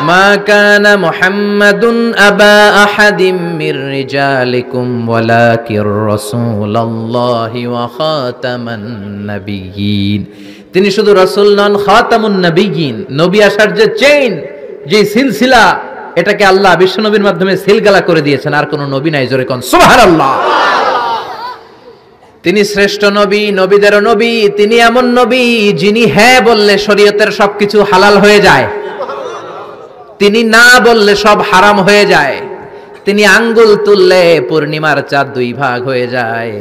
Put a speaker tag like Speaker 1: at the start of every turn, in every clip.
Speaker 1: মা কানা মুহাম্মাদুন আবা আহাদিম মির রিজালিকুম ওয়ালাকির রাসূলুল্লাহি ওয়া খাতামান নাবিয়্যিন। তিনি শুধু রাসূল নন, খাতামুন নাবিয়্যিন, নবী আসার যে চেইন, যে সিলসিলা, এটাকে আল্লাহ বিশ্ব নবীর মাধ্যমে সিলগালা করে দিয়েছেন। আর কোন নবী নাই, জোরে কোন সুবহানাল্লাহ। তিনি শ্রেষ্ঠ নবী, নবীদেরও নবী। তিনি এমন নবী যিনি হ্যাঁ বললে শরীয়তের সবকিছু হালাল হয়ে যায়, তিনি না বললে সব হারাম হয়ে যায়। তিনি আঙ্গুল তুললে পূর্ণিমার চাঁদ দুই ভাগ হয়ে যায়।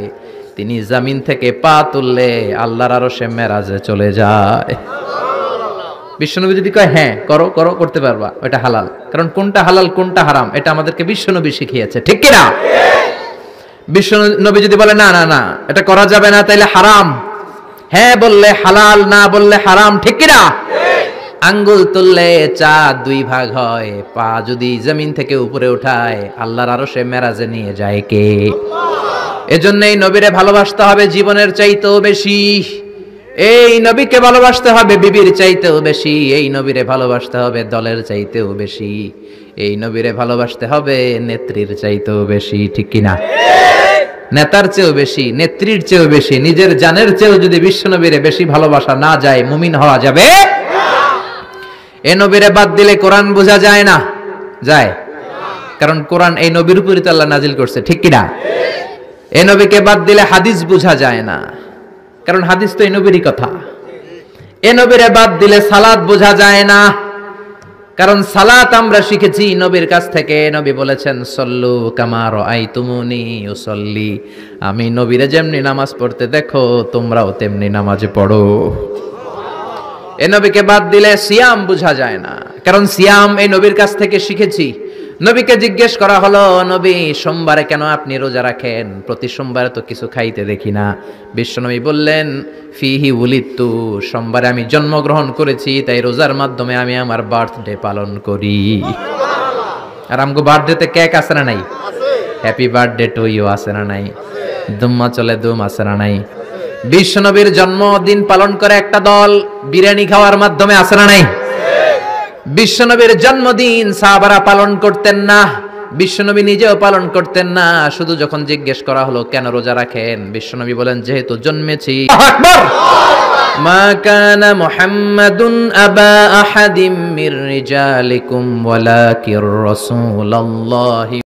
Speaker 1: তিনি জমিন থেকে পা তুললে আল্লাহর আরশে মেরাজে চলে যায়। বিশ্বনবী যদি কয় হ্যাঁ করো করো, করতে পারবা, ওটা হালাল। কারণ কোনটা হালাল কোনটা হারাম এটা আমাদেরকে বিশ্বনবী শিখিয়েছে, ঠিক কিনা? বিশ্বনবী যদি বলে না না না এটা করা যাবে না, তাইলে হারাম, হ্যাঁ বললে হালাল, না বললে হারাম, ঠিক কিনা? আঙ্গুল তুললে চাঁদ দুই ভাগ হয়, পা যদি জমিন থেকে উপরে উঠায় আল্লাহর আরশে মেরাজে নিয়ে যায় কে? এজন্যই নবীরে ভালোবাসতে হবে জীবনের চাইতেও বেশি। এই নবীকে ভালোবাসতে হবে বিবির চাইতেও বেশি। এই নবীরে ভালোবাসতে হবে দলের চাইতেও বেশি। এই নবীরে ভালোবাসতে হবে নেত্রীর চাইতেও বেশি, ঠিক কিনা? নেতার চেয়েও বেশি, নেত্রীর চেয়েও বেশি, নিজের জানের চেয়েও যদি বিশ্ব নবীরে বেশি ভালোবাসা না যায়, মুমিন হওয়া যাবে না। এ নবীরে বাদ দিলে কোরআন বোঝা যায় না, যায়? কারণ কোরআন এই নবীর উপরই তো আল্লাহ নাজিল করছে, ঠিক কিনা? এ নবীকে বাদ দিলে হাদিস বোঝা যায় না, কারণ হাদিস তো এই নবীরই কথা। এ নবীরে বাদ দিলে সালাত বোঝা যায় না, কারণ সালাত আমরা শিখেছি নবীর কাছ থেকে। নবী বলেছেন সল্লু কামা রাআইতুমুনি উসাল্লি, আমি নবীরে যেমনি নামাজ পড়তে দেখো তোমরাও তেমনি নামাজ পড়ো। এ নবীকে বাদ দিলে সিয়াম বোঝা যায় না, কারণ সিয়াম এই নবীর কাছ থেকে শিখেছি। নবীকে জিজ্ঞেস করা হলো, নবী সোমবারে কেন আপনি রোজা রাখেন? প্রতি সোমবারে তো কিছু খাইতে দেখি না। বিশ্বনবী বললেন ফিহি উলিদতু, সোমবারে আমি জন্মগ্রহণ করেছি, তাই রোজার মাধ্যমে আমি আমার বার্থডে পালন করি। আর আমগো বার্থডেতে কেক আছে না নাই? হ্যাপি বার্থডে টু ইউ আছে না নাই? দুম্মা চলে দুম আছে না নাই? বিশ্বনবীর জন্মদিন পালন করে একটা দল বিরিয়ানি খাওয়ার মাধ্যমে আছে না নাই? বিশ্বনবীর জন্মদিন সাহাবারা পালন করতেন না, বিশ্বনবী নিজেও পালন করতেন না। শুধু যখন জিজ্ঞেস করা হলো কেন রোজা রাখেন, বিশ্বনবী বলেন যেহেতু জন্মেছি। মা কানা মুহাম্মাদুন আবা আহাদিম মির রিজালিকুম ওয়ালাকির রাসূলুল্লাহি